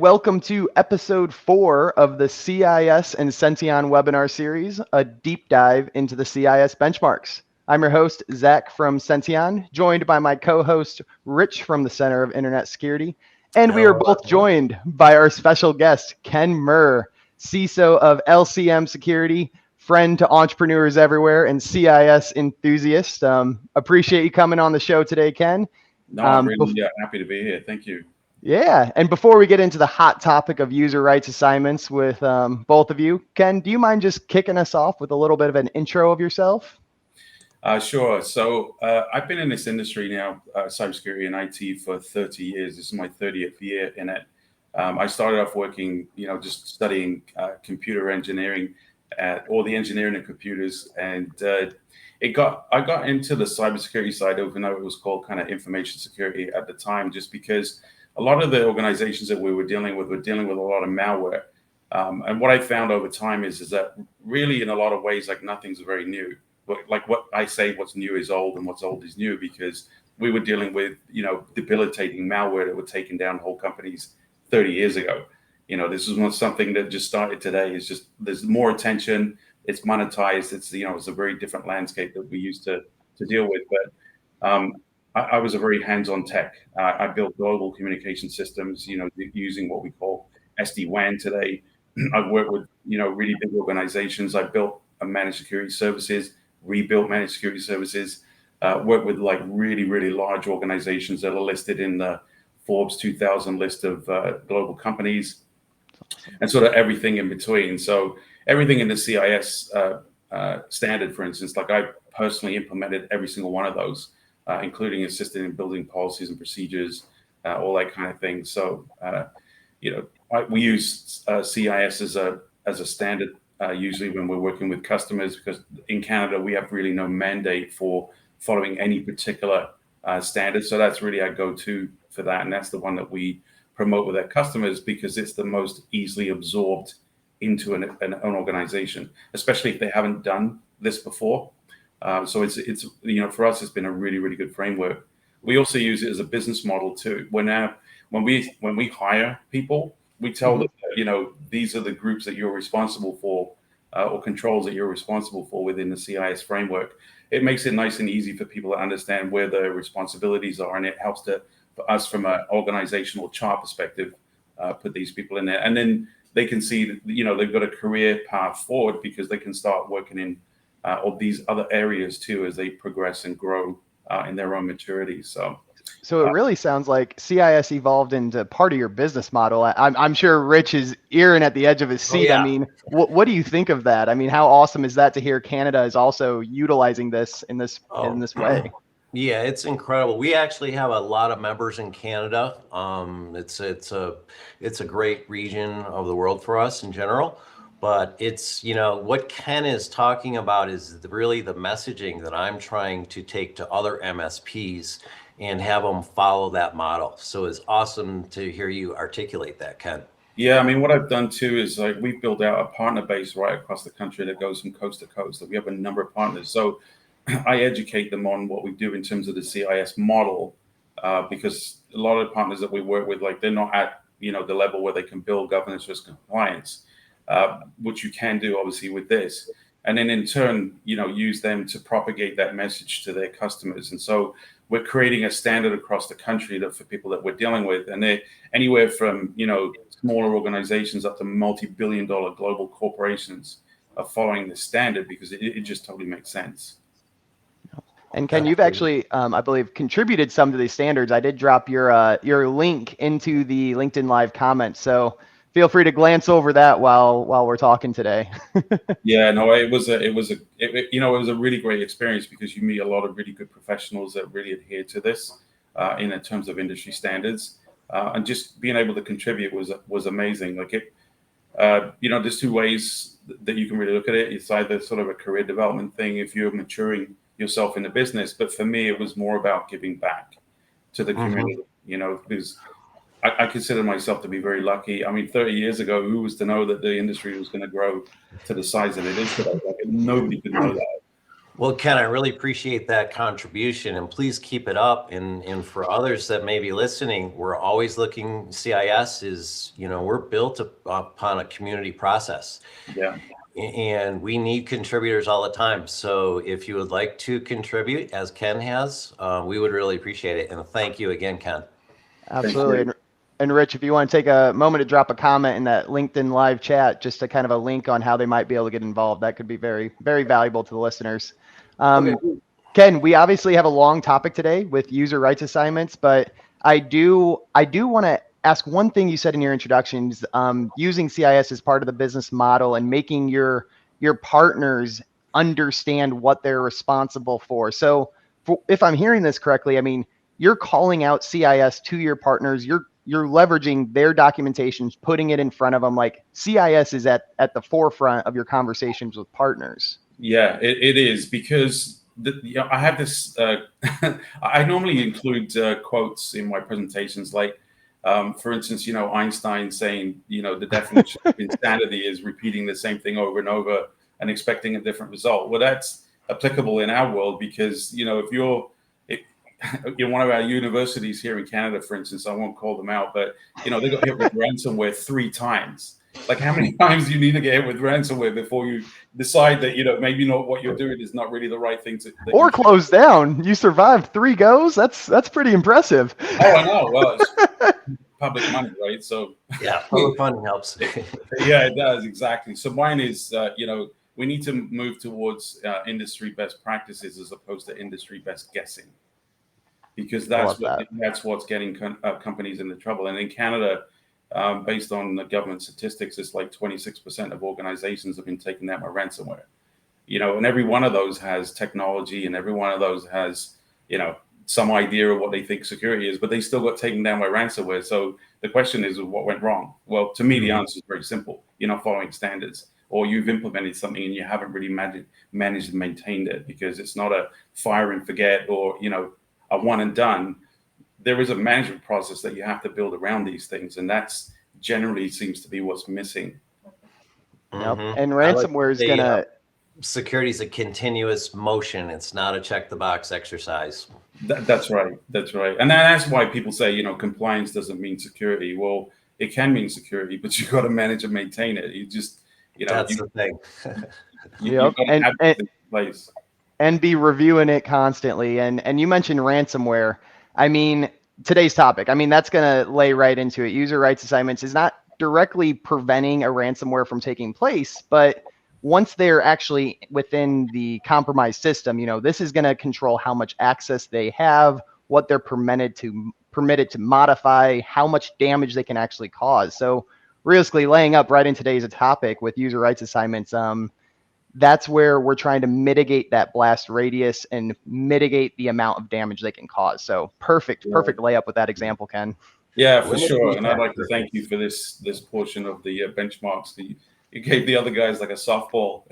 welcome to episode 4 of the CIS and Senteon webinar series, a deep dive into the CIS benchmarks. I'm your host, Zach from Senteon, joined by my co-host, Rich from the Center of Internet Security, and we are both joined by our special guest, Ken Muir, CISO of LCM Security, friend to entrepreneurs everywhere, and CIS enthusiast. Appreciate you coming on the show today, Ken. No, I'm really happy to be here. Thank you. Yeah, and before we get into the hot topic of user rights assignments with both of you, Ken, do you mind just kicking us off with a little bit of an intro of yourself? Sure. So I've been in this industry now, cybersecurity and IT, for 30 years. This is my 30th year in it. I started off working, just studying computer engineering, all the engineering of computers, and I got into the cybersecurity side, even though it was called kind of information security at the time, just because a lot of the organizations that we were dealing with a lot of malware. And what I found over time is that really, in a lot of ways, like nothing's very new. But like what I say, what's new is old and what's old is new, because we were dealing with, debilitating malware that were taking down whole companies 30 years ago. This is not something that just started today. It's just, there's more attention. It's monetized. It's, it's a very different landscape that we used to deal with. But I was a very hands-on tech. I built global communication systems, using what we call SD-WAN today. I've worked with, really big organizations. I built managed security services, rebuilt managed security services, worked with like really, really large organizations that are listed in the Forbes 2000 list of global companies, and sort of everything in between. So everything in the CIS standard, for instance, like I personally implemented every single one of those. Including assisting in building policies and procedures, all that kind of thing. So, we use CIS as a standard usually when we're working with customers, because in Canada we have really no mandate for following any particular standard. So that's really our go-to for that, and that's the one that we promote with our customers because it's the most easily absorbed into an organization, especially if they haven't done this before. So it's for us, it's been a really, really good framework. We also use it as a business model too. When we hire people, we tell them that, these are the groups that you're responsible for, or controls that you're responsible for within the CIS framework. It makes it nice and easy for people to understand where their responsibilities are, and it helps for us from an organizational chart perspective, put these people in there, and then they can see that, they've got a career path forward because they can start working in of these other areas too as they progress and grow in their own maturity. So it really sounds like CIS evolved into part of your business model. I'm sure Rich is earing at the edge of his seat. Oh, yeah. I mean, what do you think of that? I mean, how awesome is that to hear Canada is also utilizing this in this way? Yeah, it's incredible. We actually have a lot of members in Canada. It's a great region of the world for us in general. But it's, what Ken is talking about is really the messaging that I'm trying to take to other MSPs and have them follow that model. So it's awesome to hear you articulate that, Ken. Yeah, I mean, what I've done too is like we've built out a partner base right across the country that goes from coast to coast. That we have a number of partners. So I educate them on what we do in terms of the CIS model, because a lot of the partners that we work with, like they're not at, the level where they can build governance, risk, and compliance. Which you can do obviously with this, and then in turn, use them to propagate that message to their customers. And so we're creating a standard across the country that for people that we're dealing with, and they're anywhere from, smaller organizations up to multi-billion-dollar global corporations are following this standard because it just totally makes sense. And Ken, you've actually, I believe, contributed some to these standards. I did drop your link into the LinkedIn Live comments, so feel free to glance over that while we're talking today. Yeah, no, it was a really great experience because you meet a lot of really good professionals that really adhere to this in terms of industry standards, and just being able to contribute was amazing. Like there's two ways that you can really look at it. It's either sort of a career development thing if you're maturing yourself in the business, but for me, it was more about giving back to the community. Because I consider myself to be very lucky. I mean, 30 years ago, who was to know that the industry was going to grow to the size that it is today? Like, nobody could know that. Well, Ken, I really appreciate that contribution, and please keep it up. And for others that may be listening, we're always looking. CIS is, we're built upon a community process, Yeah. and we need contributors all the time. So if you would like to contribute, as Ken has, we would really appreciate it. And thank you again, Ken. Absolutely. And Rich, if you want to take a moment to drop a comment in that LinkedIn live chat, just a kind of a link on how they might be able to get involved, that could be very, very valuable to the listeners. Okay. Ken, we obviously have a long topic today with user rights assignments, but I do want to ask one thing you said in your introductions, using CIS as part of the business model and making your partners understand what they're responsible for. So if I'm hearing this correctly, I mean, you're calling out CIS to your partners. You're leveraging their documentations, putting it in front of them. Like CIS is at the forefront of your conversations with partners. Yeah, it is, because I have this. I normally include quotes in my presentations, like, for instance, Einstein saying, the definition of insanity is repeating the same thing over and over and expecting a different result. Well, that's applicable in our world, because if you're in one of our universities here in Canada, for instance, I won't call them out, but they got hit with ransomware 3 times. Like, how many times do you need to get hit with ransomware before you decide that maybe not what you're doing is not really the right thing to, or close down? You survived 3 goes. That's pretty impressive. Oh, I know. Well, it's public money, right? So yeah, public funding helps. Yeah, it does, exactly. So mine is, we need to move towards industry best practices as opposed to industry best guessing, because that's what's getting companies into trouble. And in Canada, based on the government statistics, it's like 26% of organizations have been taken down by ransomware. And every one of those has technology, and every one of those has, some idea of what they think security is, but they still got taken down by ransomware. So the question is, what went wrong? Well, to me, the answer is very simple. You're not following standards, or you've implemented something and you haven't really managed and maintained it, because it's not a fire and forget, or, a one and done. There is a management process that you have to build around these things, and that's generally seems to be what's missing. Yep. And ransomware is gonna. Security is a continuous motion. It's not a check the box exercise. That's right. That's right. And that's why people say, compliance doesn't mean security. Well, it can mean security, but you got to manage and maintain it. You just, that's the thing. You got to have it in place. And be reviewing it constantly. And you mentioned ransomware. I mean, today's topic, that's going to lay right into it. User rights assignments is not directly preventing a ransomware from taking place, but once they're actually within the compromised system, this is going to control how much access they have, what they're permitted to modify, how much damage they can actually cause. So realistically, laying up right in today's topic with user rights assignments, that's where we're trying to mitigate that blast radius and mitigate the amount of damage they can cause. So perfect layup with that example, Ken. Yeah, for sure. And I'd like to thank you for this portion of the benchmarks. You gave the other guys like a softball.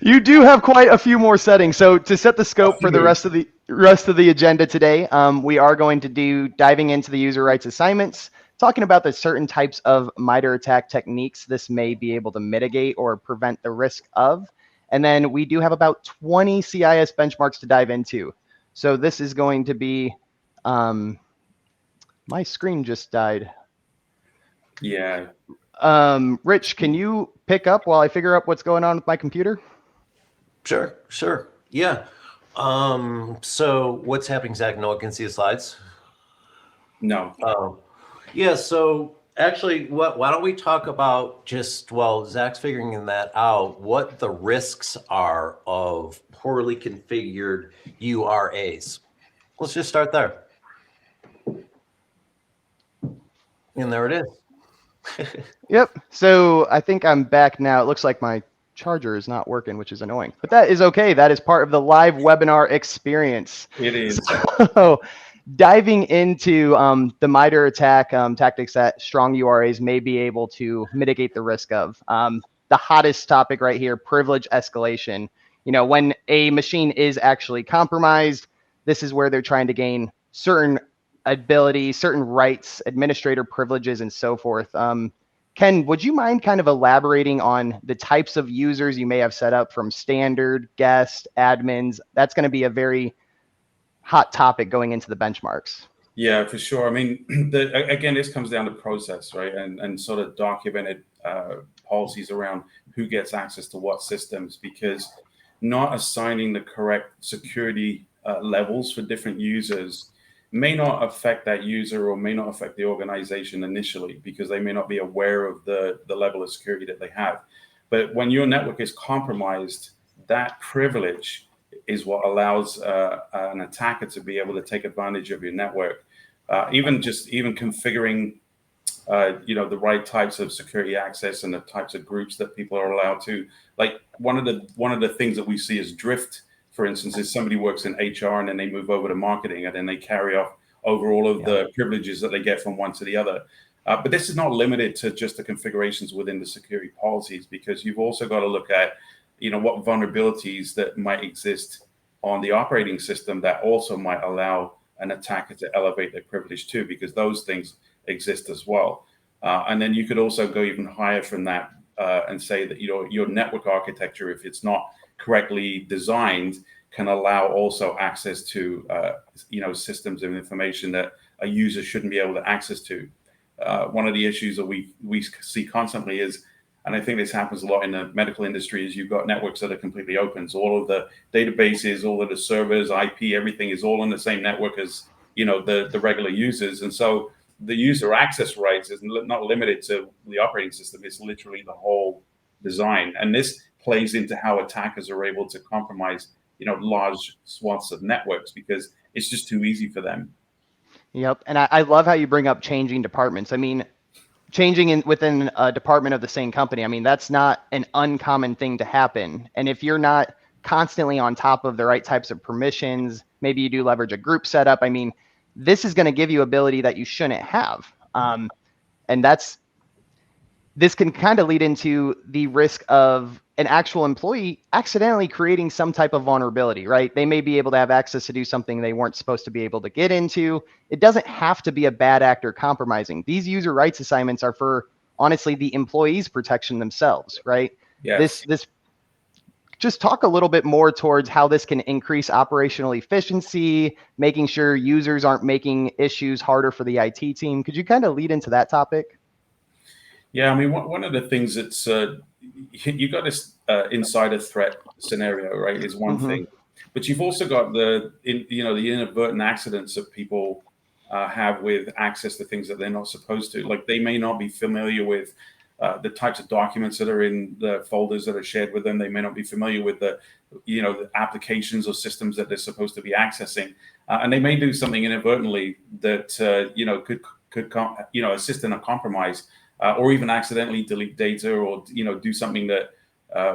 You do have quite a few more settings. So to set the scope for the rest of the agenda today, we are going to diving into the user rights assignments, talking about the certain types of MITRE attack techniques this may be able to mitigate or prevent the risk of. And then we do have about 20 CIS benchmarks to dive into. So this is going to be, my screen just died. Yeah. Rich, can you pick up while I figure out what's going on with my computer? Sure. Yeah. So what's happening, Zach? No one can see the slides? No. Yeah. So actually, why don't we talk about while Zach's figuring that out, what the risks are of poorly configured URAs. Let's just start there. And there it is. Yep. So I think I'm back now. It looks like my charger is not working, which is annoying, but that is okay. That is part of the live webinar experience. It is. So diving into the MITRE attack tactics that strong URAs may be able to mitigate the risk of. The hottest topic right here, privilege escalation. When a machine is actually compromised, this is where they're trying to gain certain abilities, certain rights, administrator privileges, and so forth. Ken, would you mind kind of elaborating on the types of users you may have set up, from standard, guest, admins? That's going to be a very hot topic going into the benchmarks. Yeah, for sure. I mean, again, this comes down to process, right? And sort of documented policies around who gets access to what systems, because not assigning the correct security levels for different users may not affect that user or may not affect the organization initially, because they may not be aware of the level of security that they have. But when your network is compromised, that privilege is what allows an attacker to be able to take advantage of your network. Even configuring the right types of security access and the types of groups that people are allowed to. Like one of the things that we see is drift, for instance, is somebody works in HR and then they move over to marketing and then they carry off over all of the privileges that they get from one to the other. But this is not limited to just the configurations within the security policies, because you've also got to look at what vulnerabilities that might exist on the operating system that also might allow an attacker to elevate their privilege too, because those things exist as well. And then you could also go even higher from that and say that your network architecture, if it's not correctly designed, can allow also access to systems of information that a user shouldn't be able to access to. One of the issues that we see constantly is, and I think this happens a lot in the medical industry, is you've got networks that are completely open. So all of the databases, all of the servers, IP, everything is all on the same network as the regular users. And so the user access rights is not limited to the operating system. It's literally the whole design. And this plays into how attackers are able to compromise large swaths of networks, because it's just too easy for them. Yep. And I love how you bring up changing departments. I mean, changing within a department of the same company, I mean, that's not an uncommon thing to happen. And if you're not constantly on top of the right types of permissions, maybe you do leverage a group setup. I mean, this is going to give you ability that you shouldn't have. And this can kind of lead into the risk of an actual employee accidentally creating some type of vulnerability, right? They may be able to have access to do something they weren't supposed to be able to get into. It doesn't have to be a bad actor compromising. These user rights assignments are for, honestly, the employees' protection themselves, right? Yes. This just talk a little bit more towards how this can increase operational efficiency, making sure users aren't making issues harder for the IT team. Could you kind of lead into that topic? Yeah, I mean, one of the things that's you got this insider threat scenario, right? Is one thing, but you've also got the inadvertent accidents that people have with access to things that they're not supposed to. Like they may not be familiar with the types of documents that are in the folders that are shared with them. They may not be familiar with the applications or systems that they're supposed to be accessing, and they may do something inadvertently that could assist in a compromise. Or even accidentally delete data, or do something that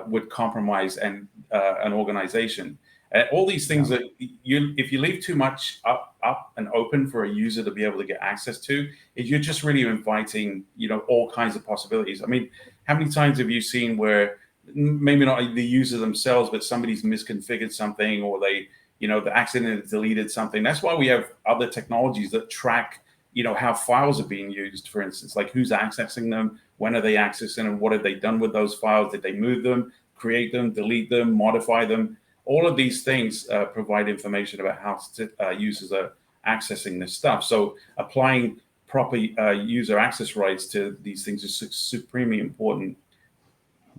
would compromise an organization. All these things that if you leave too much up and open for a user to be able to get access to, you're just really inviting all kinds of possibilities. I mean, how many times have you seen where maybe not the user themselves, but somebody's misconfigured something, or they accidentally deleted something? That's why we have other technologies that track how files are being used, for instance, like who's accessing them, when are they accessing them, what have they done with those files, did they move them, create them, delete them, modify them? All of these things provide information about how users are accessing this stuff. So applying proper user access rights to these things is supremely important.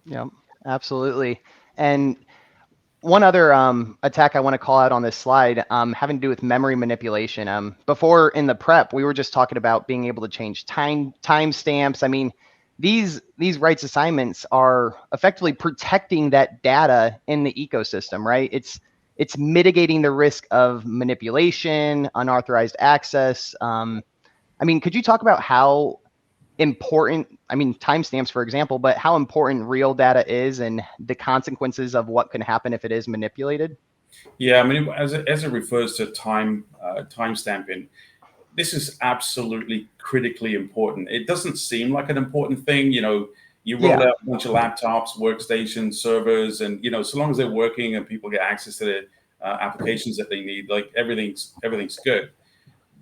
Yeah, absolutely. And one other attack I want to call out on this slide having to do with memory manipulation. Before in the prep, we were just talking about being able to change timestamps. I mean, these rights assignments are effectively protecting that data in the ecosystem, right? It's mitigating the risk of manipulation, unauthorized access. I mean, could you talk about how important, I mean, timestamps, for example, but how important real data is and the consequences of what can happen if it is manipulated? Yeah, I mean, as it refers to timestamping, this is absolutely critically important. It doesn't seem like an important thing. You roll out a bunch of laptops, workstations, servers, and so long as they're working and people get access to the applications that they need, like everything's good.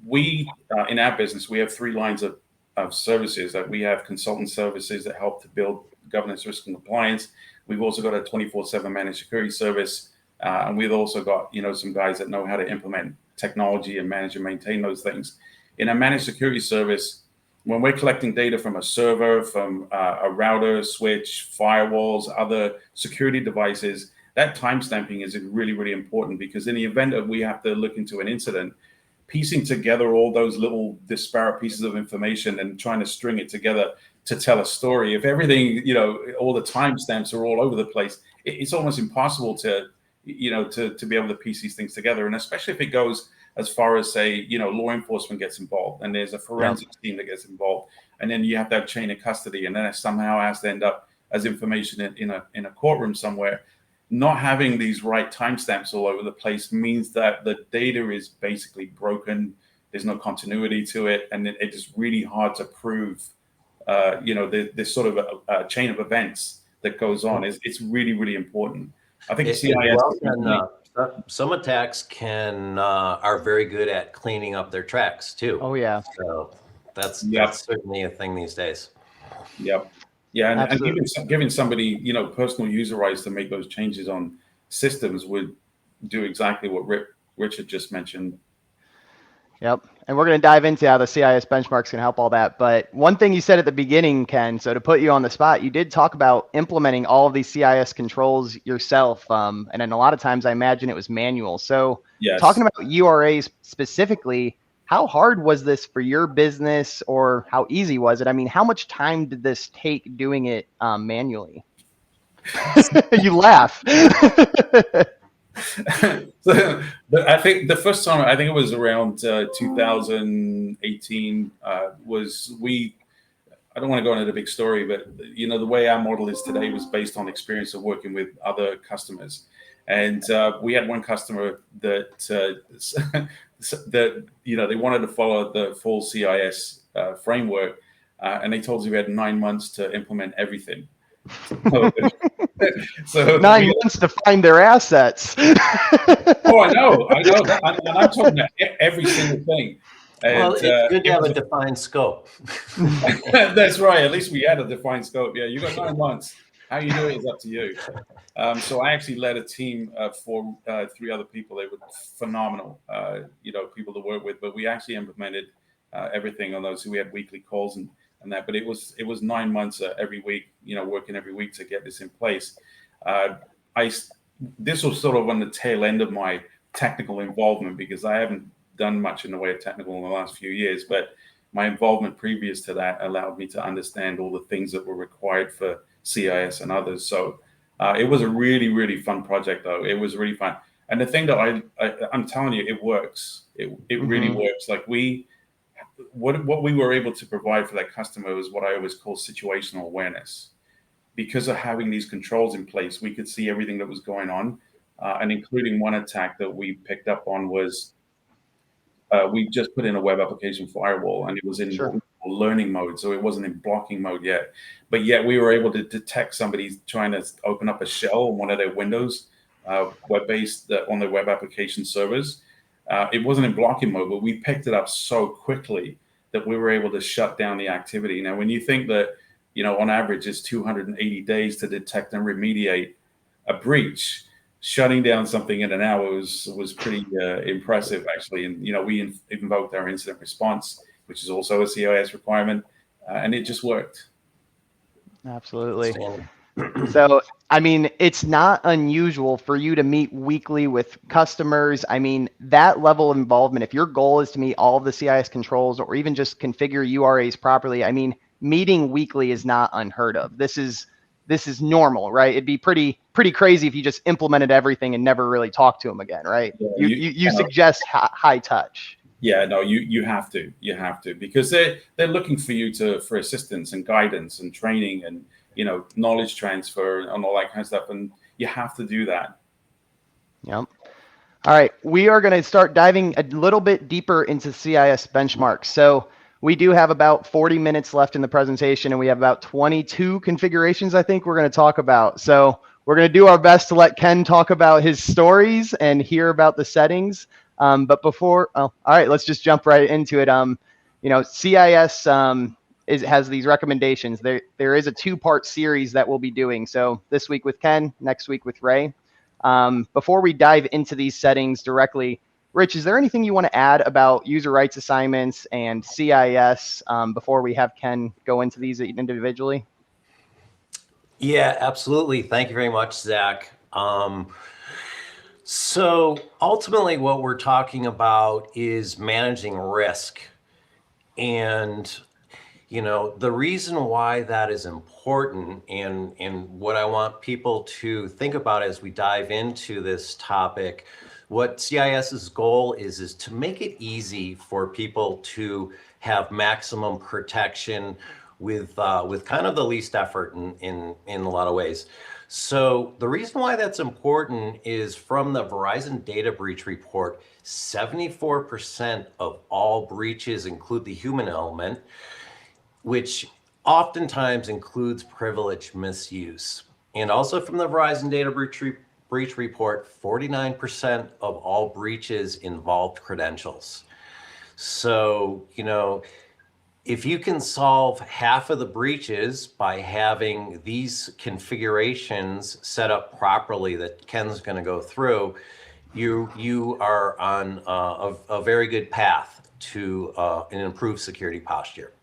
We in our business, we have 3 lines of of services. Like we have consultant services that help to build governance, risk, and compliance. We've also got a 24/7 managed security service, and we've also got some guys that know how to implement technology and manage and maintain those things. In a managed security service, when we're collecting data from a server, from a router, switch, firewalls, other security devices, that timestamping is really, really important, because in the event that we have to look into an incident, piecing together all those little disparate pieces of information and trying to string it together to tell a story, if everything, all the timestamps are all over the place, it's almost impossible to be able to piece these things together. And especially if it goes as far as, say, law enforcement gets involved, and there's a forensics team that gets involved, and then you have to have chain of custody, and then it somehow has to end up as information in a courtroom somewhere. Not having these right timestamps all over the place means that the data is basically broken. There's no continuity to it, and it is really hard to prove. This sort of a chain of events that goes on. It's really, really important. I think CIS. Some attacks are very good at cleaning up their tracks too. Oh yeah. So that's certainly a thing these days. Yep. Yeah, and giving somebody personal user rights to make those changes on systems would do exactly what Richard just mentioned. Yep. And we're going to dive into how the CIS benchmarks can help all that. But one thing you said at the beginning, Ken, so to put you on the spot, you did talk about implementing all of these CIS controls yourself. And then a lot of times I imagine it was manual. So talking about URAs specifically, how hard was this for your business, or how easy was it? I mean, how much time did this take doing it manually? You laugh. But I think the first time, I think it was around 2018, I don't want to go into the big story, but the way our model is today was based on experience of working with other customers. And we had one customer that they wanted to follow the full CIS framework, and they told us we had 9 months to implement everything. So 9 months to find their assets. Oh, I know that, and I'm talking about every single thing. And, well, it's good to have a defined scope. That's right. At least we had a defined scope. Yeah, you got 9 months. How you do it is up to you. So I actually led a team for 3 other people. They were phenomenal, people to work with. But we actually implemented everything on those. So we had weekly calls and that. But it was 9 months every week, working every week to get this in place. This was sort of on the tail end of my technical involvement, because I haven't done much in the way of technical in the last few years. But my involvement previous to that allowed me to understand all the things that were required for CIS and others. So it was a really, really fun project, though. It was really fun. And the thing that I'm telling you, it works. It really works. Like what we were able to provide for that customer was what I always call situational awareness. Because of having these controls in place, we could see everything that was going on, and including one attack that we picked up on was we just put in a web application firewall, and it was in learning mode, so it wasn't in blocking mode yet. But yet we were able to detect somebody trying to open up a shell on one of their Windows web-based on their web application servers. It wasn't in blocking mode, but we picked it up so quickly that we were able to shut down the activity. Now, when you think that on average, it's 280 days to detect and remediate a breach, shutting down something in an hour was pretty impressive, actually. And we invoked our incident response, which is also a CIS requirement, and it just worked. Absolutely. So, I mean, it's not unusual for you to meet weekly with customers. I mean, that level of involvement, if your goal is to meet all of the CIS controls or even just configure URAs properly, I mean, meeting weekly is not unheard of. This is normal, right? It'd be pretty crazy if you just implemented everything and never really talked to them again, right? Yeah, you suggest high touch. Yeah, no, you have to, because they're looking for you for assistance and guidance and training and knowledge transfer and all that kind of stuff, and you have to do that. Yep. All right, we are going to start diving a little bit deeper into CIS benchmarks. So we do have about 40 minutes left in the presentation, and we have about 22 configurations I think we're going to talk about. So we're going to do our best to let Ken talk about his stories and hear about the settings. But before, all right, let's just jump right into it. CIS has these recommendations. There is a 2-part series that we'll be doing. So this week with Ken, next week with Ray. Before we dive into these settings directly, Rich, is there anything you want to add about user rights assignments and CIS before we have Ken go into these individually? Yeah, absolutely. Thank you very much, Zach. So ultimately what we're talking about is managing risk. And, the reason why that is important and what I want people to think about as we dive into this topic, what CIS's goal is to make it easy for people to have maximum protection with kind of the least effort in a lot of ways. So the reason why that's important is from the Verizon data breach report, 74% of all breaches include the human element, which oftentimes includes privilege misuse. And also from the Verizon data breach report, 49% of all breaches involved credentials. So, if you can solve half of the breaches by having these configurations set up properly that Ken's going to go through, you are on a very good path to an improved security posture.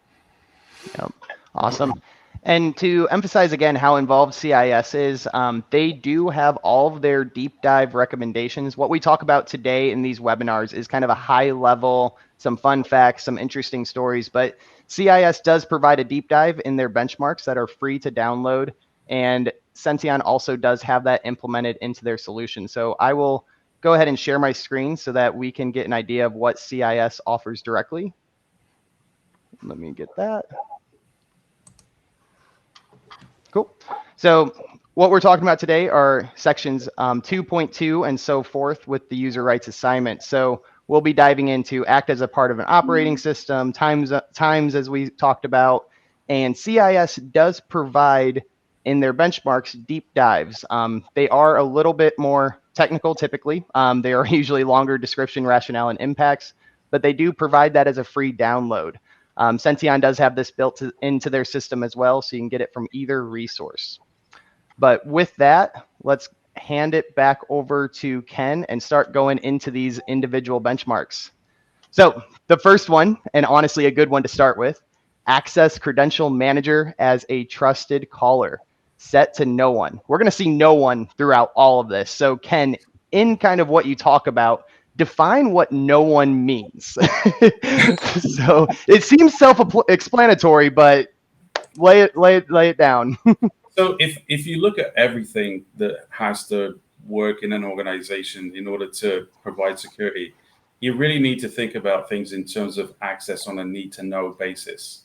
Yep. Awesome. And to emphasize again how involved CIS is, they do have all of their deep dive recommendations. What we talk about today in these webinars is kind of a high level, some fun facts, some interesting stories, but CIS does provide a deep dive in their benchmarks that are free to download. And Senteon also does have that implemented into their solution. So I will go ahead and share my screen so that we can get an idea of what CIS offers directly. Let me get that. Cool. So what we're talking about today are sections 2.2 and so forth with the user rights assignment. So we'll be diving into act as a part of an operating system, times as we talked about, and CIS does provide in their benchmarks deep dives. They are a little bit more technical typically. They are usually longer description, rationale, and impacts, but they do provide that as a free download. Senteon does have this built into their system as well, so you can get it from either resource. But with that, let's hand it back over to Ken and start going into these individual benchmarks. So the first one, and honestly a good one to start with, access credential manager as a trusted caller, set to no one. We're going to see no one throughout all of this. So Ken, in kind of what you talk about, define what no one means. So it seems self-explanatory, but lay it down. So if you look at everything that has to work in an organization in order to provide security, you really need to think about things in terms of access on a need to know basis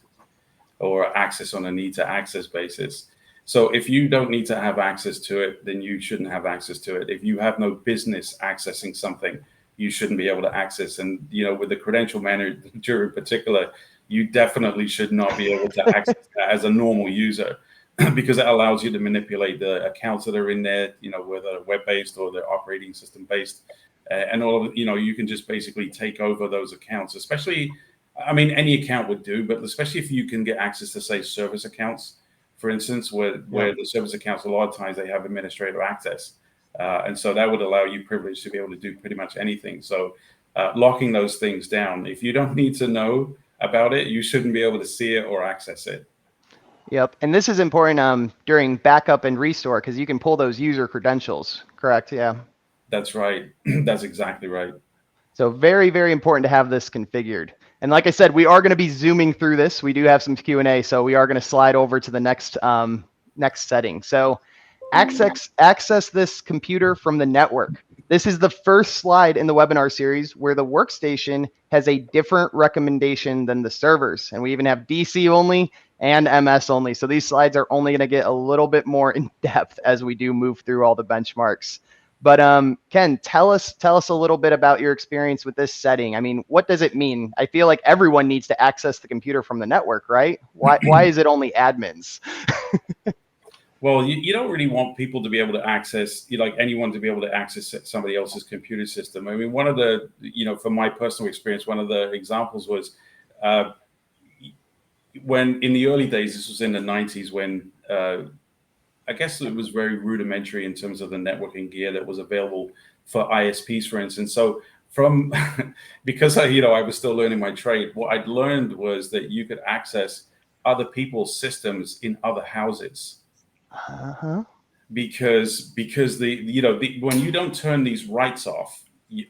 or access on a need to access basis. So if you don't need to have access to it, then you shouldn't have access to it. If you have no business accessing something, you shouldn't be able to access. And, with the credential manager in particular, you definitely should not be able to access that as a normal user because it allows you to manipulate the accounts that are in there, whether web-based or they're operating system-based. And all of, you can just basically take over those accounts, especially, any account would do, but especially if you can get access to, say, service accounts, for instance, where the service accounts, a lot of times they have administrator access. And so that would allow you privilege to be able to do pretty much anything. So locking those things down, if you don't need to know about it, you shouldn't be able to see it or access it. Yep. And this is important during backup and restore because you can pull those user credentials, correct? Yeah. That's right. That's exactly right. So very, very important to have this configured. And like I said, we are going to be zooming through this. We do have some Q&A, so we are going to slide over to the next setting. So access this computer from the network. This is the first slide in the webinar series where the workstation has a different recommendation than the servers. And we even have DC only and MS only. So these slides are only going to get a little bit more in depth as we do move through all the benchmarks. But Ken, tell us a little bit about your experience with this setting. I mean, what does it mean? I feel like everyone needs to access the computer from the network, right? Why is it only admins? Well, you don't really want people to be able to access, anyone to be able to access somebody else's computer system. I mean, one of the, from my personal experience, one of the examples was when in the early days, this was in the 90s when I guess it was very rudimentary in terms of the networking gear that was available for ISPs, for instance. So from because I was still learning my trade, what I'd learned was that you could access other people's systems in other houses. Because when you don't turn these rights off,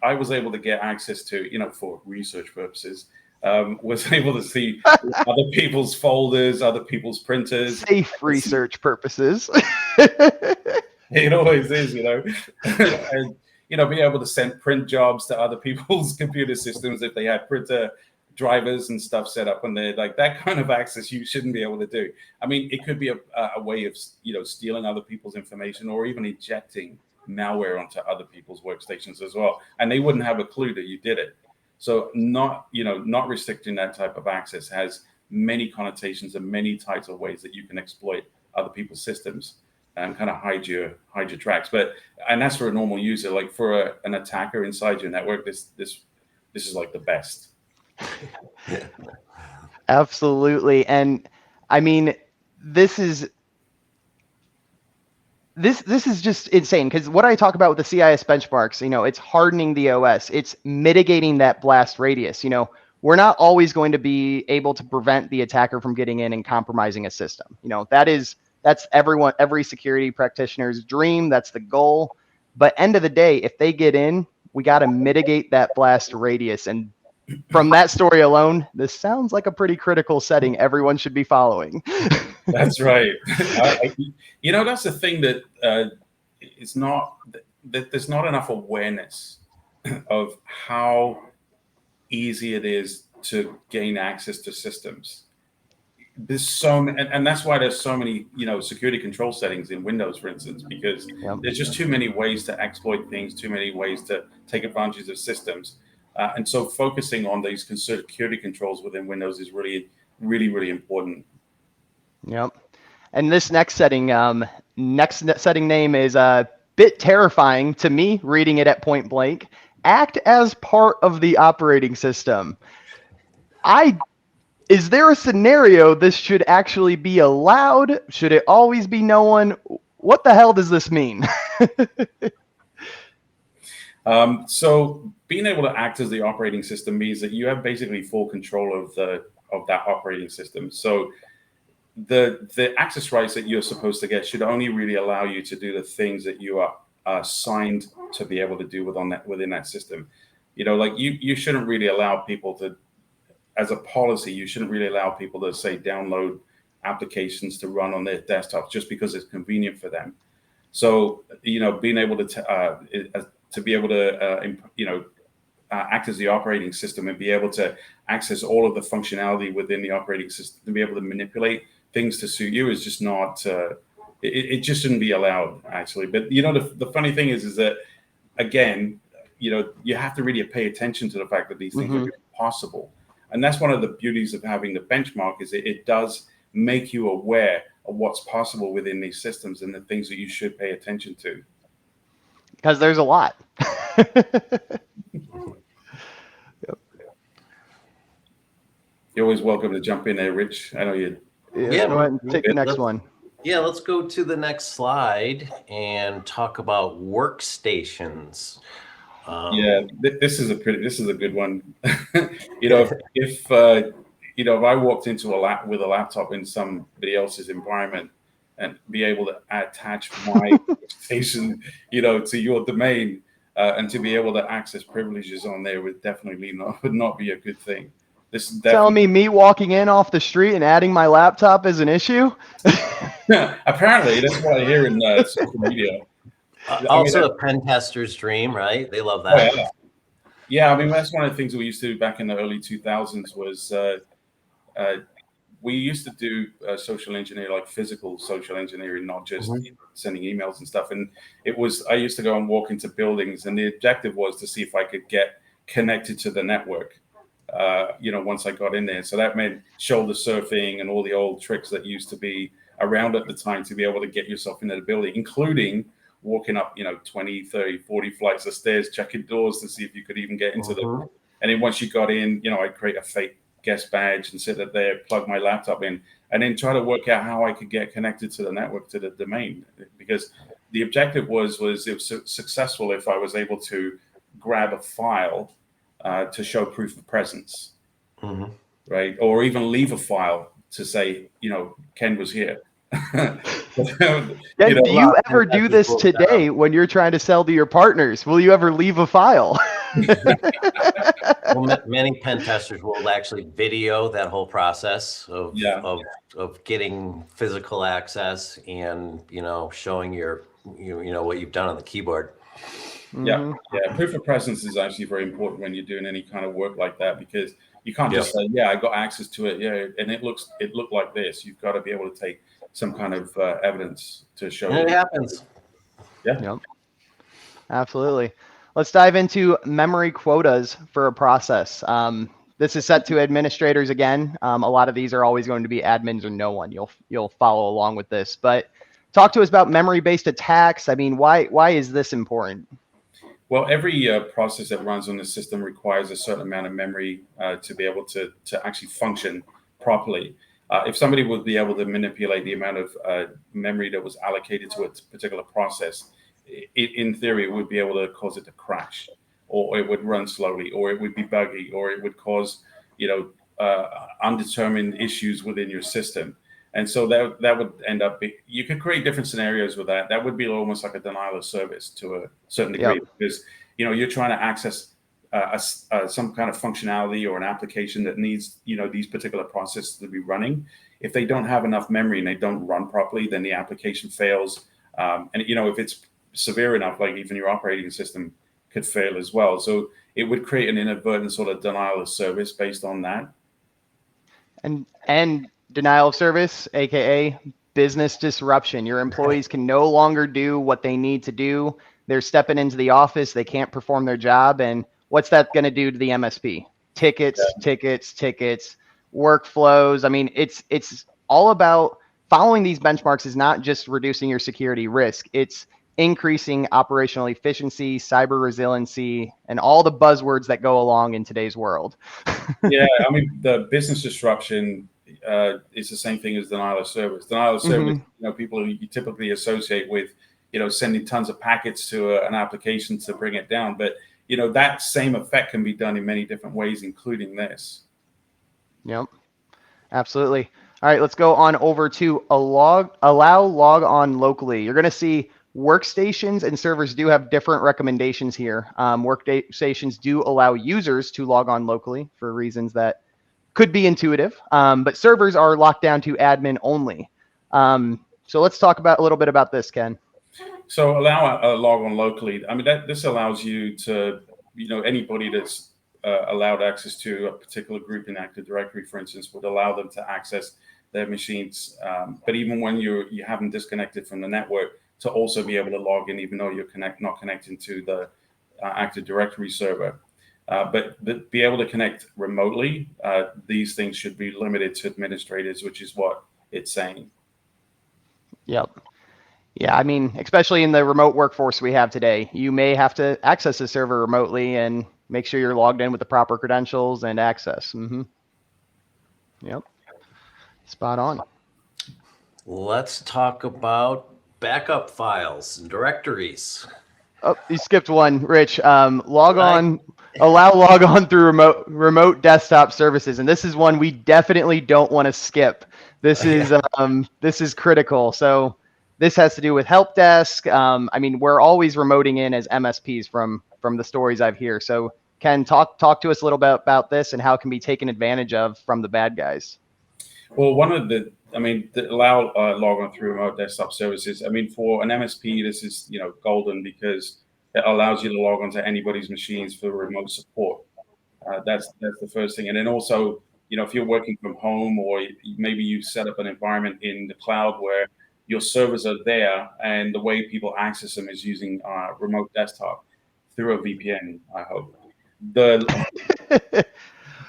I was able to get access to, for research purposes, was able to see other people's folders, other people's printers. Safe research purposes. It always is, and, be able to send print jobs to other people's computer systems if they had printer drivers and stuff set up on there. Like that kind of access you shouldn't be able to do. I mean, it could be a way of, stealing other people's information or even injecting malware onto other people's workstations as well. And they wouldn't have a clue that you did it. So not restricting that type of access has many connotations and many types of ways that you can exploit other people's systems and kind of hide your tracks. And that's for a normal user. Like for an attacker inside your network, this is like the best. Absolutely. And I mean, this is just insane, because what I talk about with the CIS benchmarks, it's hardening the OS, it's mitigating that blast radius. We're not always going to be able to prevent the attacker from getting in and compromising a system. That's every security practitioner's dream. That's the goal. But end of the day, if they get in, we got to mitigate that blast radius. And from that story alone, this sounds like a pretty critical setting everyone should be following. That's right. That's the thing that it's not that there's not enough awareness of how easy it is to gain access to systems. There's so many, and that's why there's so many, security control settings in Windows, for instance, because there's just too many ways to exploit things, too many ways to take advantage of systems. And so focusing on these security controls within Windows is really, really, really important. Yep. And this next setting name is a bit terrifying to me, reading it at point blank. Act as part of the operating system. Is there a scenario this should actually be allowed? Should it always be no one? What the hell does this mean? So being able to act as the operating system means that you have basically full control of that operating system. So the access rights that you're supposed to get should only really allow you to do the things that you are assigned to be able to do within that system. Like you shouldn't really allow people to, as a policy, you shouldn't really allow people to say download applications to run on their desktops just because it's convenient for them. So being able to be able to act as the operating system and be able to access all of the functionality within the operating system, to be able to manipulate things to suit you is just not. It just shouldn't be allowed, actually. But the funny thing is that again, you have to really pay attention to the fact that these things are possible. And that's one of the beauties of having the benchmark, is it does make you aware of what's possible within these systems and the things that you should pay attention to. Because there's a lot. Yep. You're always welcome to jump in there, Rich. I know you. Yeah, go ahead and take the next one. Yeah, let's go to the next slide and talk about workstations. This is a good one. If I walked into with a laptop in somebody else's environment and be able to attach my station, to your domain, and to be able to access privileges on there would not be a good thing. Telling me walking in off the street and adding my laptop is an issue? Apparently, that's what I hear in social media. Also, a pen tester's dream, right? They love that. Oh, yeah, I mean, that's one of the things that we used to do back in the early 2000s was we used to do social engineering, like physical social engineering, not just sending emails and stuff. And I used to go and walk into buildings, and the objective was to see if I could get connected to the network, once I got in there. So that meant shoulder surfing and all the old tricks that used to be around at the time to be able to get yourself into the building, including walking up, 20, 30, 40 flights of stairs, checking doors to see if you could even get into them. And then once you got in, I'd create a guest badge and sit there, plug my laptop in, and then try to work out how I could get connected to the network, to the domain. Because the objective was it was successful if I was able to grab a file to show proof of presence, right? Or even leave a file to say, Ken was here. Do you ever do this today when you're trying to sell to your partners? Will you ever leave a file? Well, many pen testers will actually video that whole process of getting physical access and showing your what you've done on the keyboard. Yeah. Proof of presence is actually very important when you're doing any kind of work like that, because you can't just say, I got access to it, and it looked like this. You've got to be able to take some kind of evidence to show it happens. Yep. Absolutely. Let's dive into memory quotas for a process. This is set to administrators again. A lot of these are always going to be admins or no one. You'll follow along with this, but talk to us about memory-based attacks. I mean, why is this important? Well, every process that runs on the system requires a certain amount of memory to be able to actually function properly. If somebody would be able to manipulate the amount of memory that was allocated to a particular process, in theory, it would be able to cause it to crash, or it would run slowly, or it would be buggy, or it would cause, undetermined issues within your system. And so that would end up, you could create different scenarios with that. That would be almost like a denial of service to a certain degree, because, you're trying to access some kind of functionality or an application that needs, these particular processes to be running. If they don't have enough memory and they don't run properly, then the application fails. And, if it's severe enough, like even your operating system could fail as well. So it would create an inadvertent sort of denial of service based on that. And denial of service, aka business disruption. Your employees can no longer do what they need to do. They're stepping into the office, they can't perform their job, and what's that going to do to the MSP? Tickets, workflows. I mean, it's all about following these benchmarks. Is not just reducing your security risk. It's increasing operational efficiency, cyber resiliency, and all the buzzwords that go along in today's world. Yeah, I mean, the business disruption is the same thing as denial of service. Denial of service, people you typically associate with, sending tons of packets to an application to bring it down. But, that same effect can be done in many different ways, including this. Yep, absolutely. All right, let's go on over to allow log on locally. You're going to see workstations and servers do have different recommendations here. Workstations do allow users to log on locally for reasons that could be intuitive, but servers are locked down to admin only. So let's talk a little bit about this, Ken. So allow a log on locally. I mean, this allows you to, anybody that's allowed access to a particular group in Active Directory, for instance, would allow them to access their machines. But even when you haven't disconnected from the network, to also be able to log in, even though you're not connecting to the Active Directory server. But be able to connect remotely, these things should be limited to administrators, which is what it's saying. Yep. Yeah, I mean, especially in the remote workforce we have today, you may have to access a server remotely and make sure you're logged in with the proper credentials and access. Yep. Spot on. Let's talk about backup files and directories. Oh, you skipped one, Rich. Allow log on through remote desktop services, and this is one we definitely don't want to skip. This is critical. So this has to do with help desk. I mean, we're always remoting in as MSPs from the stories I've heard. So Ken, talk to us a little bit about this and how it can be taken advantage of from the bad guys. Well, allow log on through remote desktop services. I mean, for an MSP, this is golden, because it allows you to log onto anybody's machines for remote support. That's the first thing. And then also, if you're working from home, or maybe you set up an environment in the cloud where your servers are there, and the way people access them is using remote desktop through a VPN, I hope.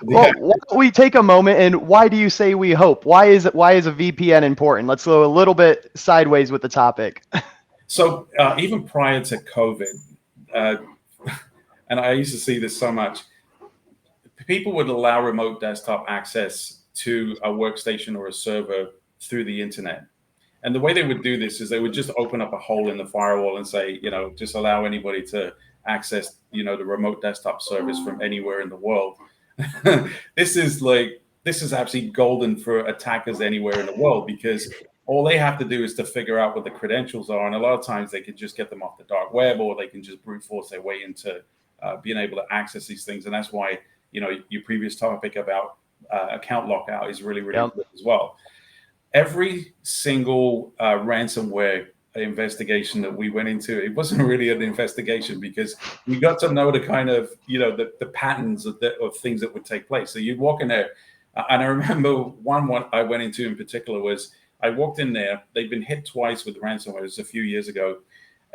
Well, why don't we take a moment, and why do you say we hope? Why is a VPN important? Let's go a little bit sideways with the topic. So even prior to COVID, and I used to see this so much, people would allow remote desktop access to a workstation or a server through the internet. And the way they would do this is they would just open up a hole in the firewall and say, just allow anybody to access, the remote desktop service from anywhere in the world. This is absolutely golden for attackers anywhere in the world, because all they have to do is to figure out what the credentials are. And a lot of times they could just get them off the dark web, or they can just brute force their way into being able to access these things. And that's why, your previous topic about account lockout is really, really good as well. Every single ransomware investigation that we went into, it wasn't really an investigation, because we got to know the kind of, the patterns of things that would take place. So you'd walk in there, and I remember one I went into in particular was, I walked in there, they'd been hit twice with ransomware. It was a few years ago.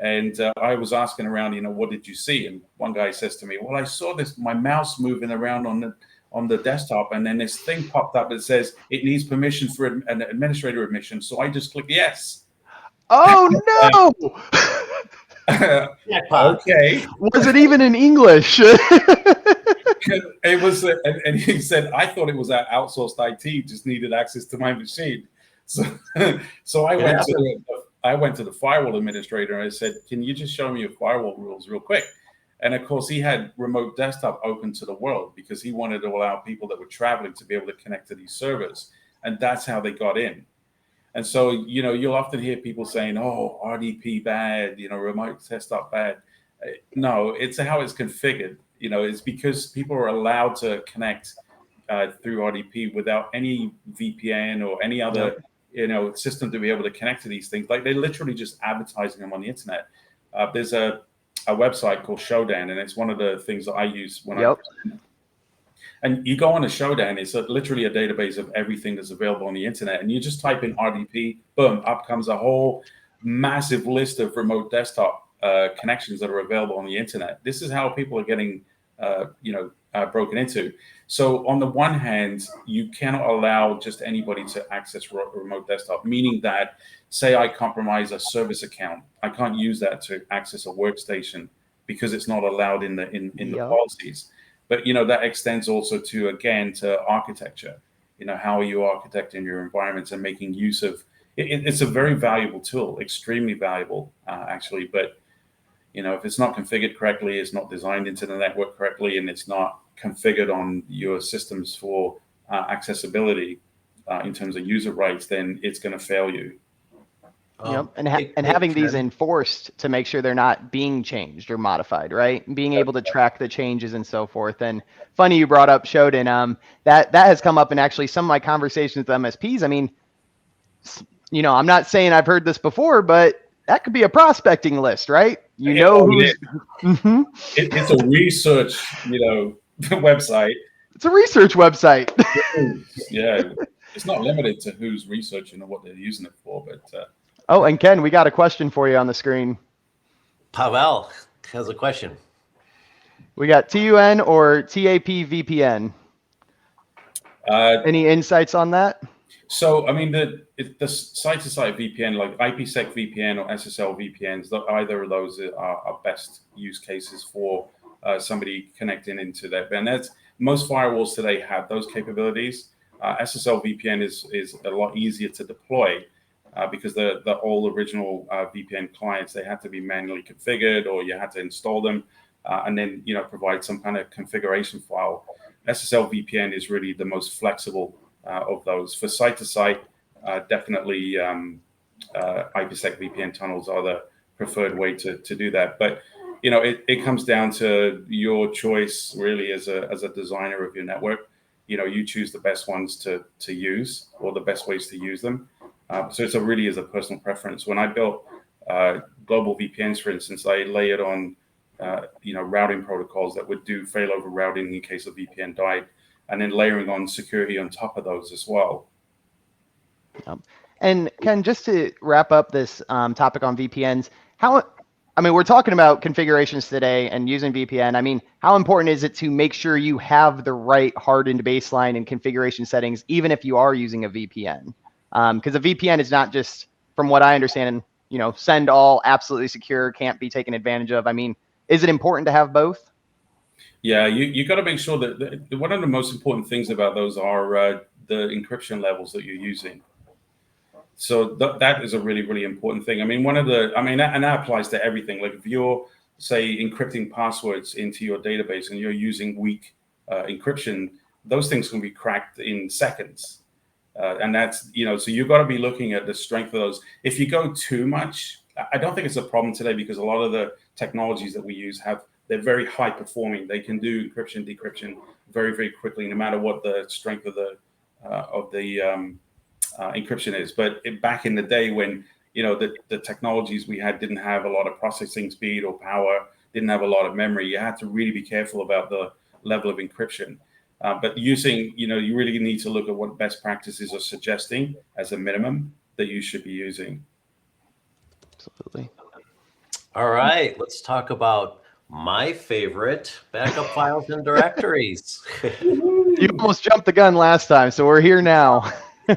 And I was asking around, what did you see? And one guy says to me, well, I saw my mouse moving around on the desktop, and then this thing popped up that says it needs permission for an administrator admission. So I just clicked yes. Oh no! Okay. Was it even in English? It was, and he said, I thought it was outsourced IT, just needed access to my machine. So I went to the firewall administrator and I said, can you just show me your firewall rules real quick? And of course, he had remote desktop open to the world, because he wanted to allow people that were traveling to be able to connect to these servers. And that's how they got in. And so, you'll often hear people saying, oh, RDP bad, remote desktop bad. No, it's how it's configured. It's because people are allowed to connect through RDP without any VPN or any other system to be able to connect to these things. Like, they're literally just advertising them on the internet. There's a website called Shodan, and it's one of the things that I use when and you go on a Shodan. It's literally a database of everything that's available on the internet, and you just type in RDP, boom, up comes a whole massive list of remote desktop connections that are available on the internet. This is how people are getting broken into. So on the one hand, you cannot allow just anybody to access remote desktop, meaning that, say I compromise a service account, I can't use that to access a workstation, because it's not allowed in the policies. But that extends also to architecture. How are you architecting your environments and making use of it? It's a very valuable tool, extremely valuable, actually. But if it's not configured correctly, it's not designed into the network correctly, and it's not configured on your systems for accessibility in terms of user rights, then it's going to fail you. And having these enforced to make sure they're not being changed or modified, right? Being able to track the changes and so forth. And funny you brought up Shodan. That has come up in actually some of my conversations with MSPs. I mean, I'm not saying I've heard this before, but that could be a prospecting list, right? Who's it's a research, website. It's a research website. Yeah, it's not limited to who's researching or what they're using it for, but. Oh, and Ken, we got a question for you on the screen. Pavel has a question. We got TUN or TAP VPN. Any insights on that? So, I mean, the site-to-site VPN, like IPsec VPN or SSL VPNs, either of those are best use cases for somebody connecting into that. And most firewalls today have those capabilities. SSL VPN is a lot easier to deploy. Because the all original VPN clients, they had to be manually configured, or you had to install them and then provide some kind of configuration file. SSL VPN is really the most flexible of those. For site to site, definitely IPsec VPN tunnels are the preferred way to do that. But it comes down to your choice really as a designer of your network. You choose the best ones to use, or the best ways to use them. So it really is a personal preference. When I built global VPNs, for instance, I layered on routing protocols that would do failover routing in case a VPN died, and then layering on security on top of those as well. And Ken, just to wrap up this topic on VPNs, we're talking about configurations today and using VPN. I mean, how important is it to make sure you have the right hardened baseline and configuration settings, even if you are using a VPN? Because a VPN is not just, from what I understand, send all, absolutely secure, can't be taken advantage of. I mean, is it important to have both? Yeah, you got to make sure that one of the most important things about those are the encryption levels that you're using. So that is a really, really important thing. I mean, and that applies to everything. Like if you're, say, encrypting passwords into your database and you're using weak encryption, those things can be cracked in seconds. And that's, so you've got to be looking at the strength of those. If you go too much, I don't think it's a problem today because a lot of the technologies that we use they're very high performing. They can do encryption, decryption very, very quickly, no matter what the strength of the encryption is. But back in the day when, the technologies we had didn't have a lot of processing speed or power, didn't have a lot of memory, you had to really be careful about the level of encryption. But using, you really need to look at what best practices are suggesting as a minimum that you should be using. Absolutely. All right, let's talk about my favorite backup files and directories. You almost jumped the gun last time, so we're here now.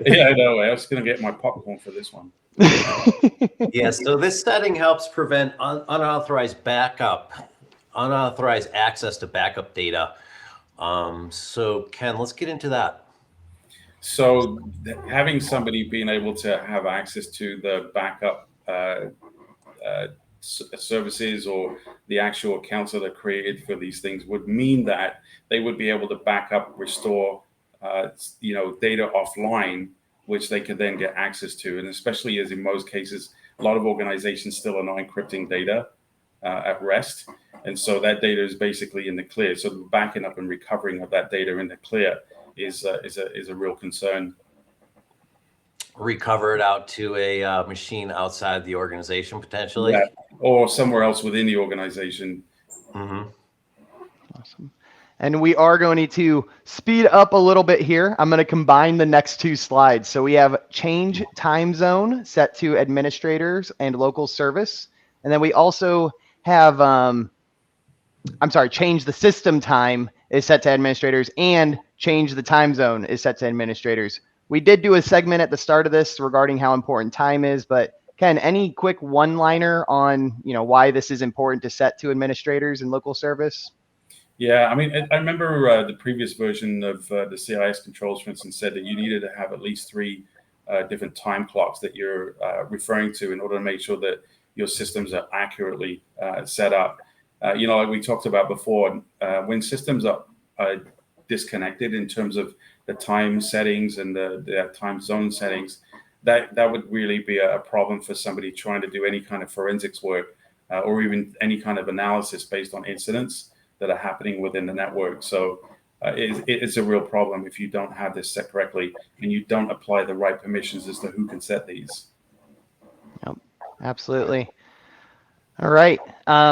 Yeah, I know. I was going to get my popcorn for this one. Yeah, so this setting helps prevent unauthorized access to backup data. So Ken, let's get into that. So having somebody being able to have access to the backup services or the actual accounts that are created for these things would mean that they would be able to back up, restore, data offline, which they could then get access to. And especially as in most cases, a lot of organizations still are not encrypting data at rest. And so that data is basically in the clear. So the backing up and recovering of that data in the clear is a real concern. Recover it out to a machine outside the organization, potentially. Yeah. Or somewhere else within the organization. Mm-hmm. Awesome. And we are going to speed up a little bit here. I'm going to combine the next two slides. So we have change time zone set to administrators and local service. And then we also have, change the system time is set to administrators and change the time zone is set to administrators. We did do a segment at the start of this regarding how important time is, but Ken, any quick one-liner on, why this is important to set to administrators and local service? Yeah, I mean, I remember the previous version of the CIS controls, for instance, said that you needed to have at least 3 different time clocks that you're referring to in order to make sure that your systems are accurately set up. Like we talked about before, when systems are disconnected in terms of the time settings and the time zone settings, that would really be a problem for somebody trying to do any kind of forensics work or even any kind of analysis based on incidents that are happening within the network. So it's a real problem if you don't have this set correctly and you don't apply the right permissions as to who can set these. Yep, absolutely. All right,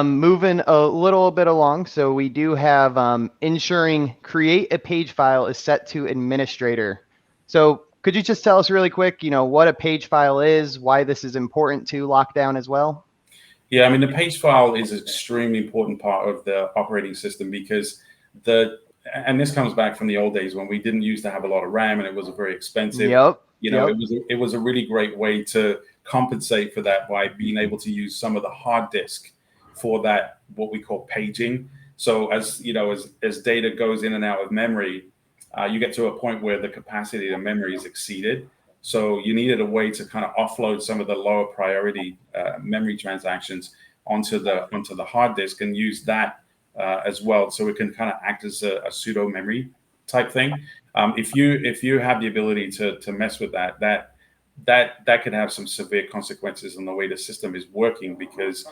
moving a little bit along. So we do have ensuring create a page file is set to administrator. So could you just tell us really quick, what a page file is, why this is important to lockdown as well? Yeah, I mean, the page file is an extremely important part of the operating system because and this comes back from the old days when we didn't used to have a lot of RAM and it was very expensive. Yep. It was a really great way to compensate for that by being able to use some of the hard disk for that, what we call paging. So as data goes in and out of memory, you get to a point where the capacity of memory is exceeded. So you needed a way to kind of offload some of the lower priority memory transactions onto the hard disk and use that as well. So it can kind of act as a pseudo memory type thing. If you have the ability to mess with that could have some severe consequences on the way the system is working because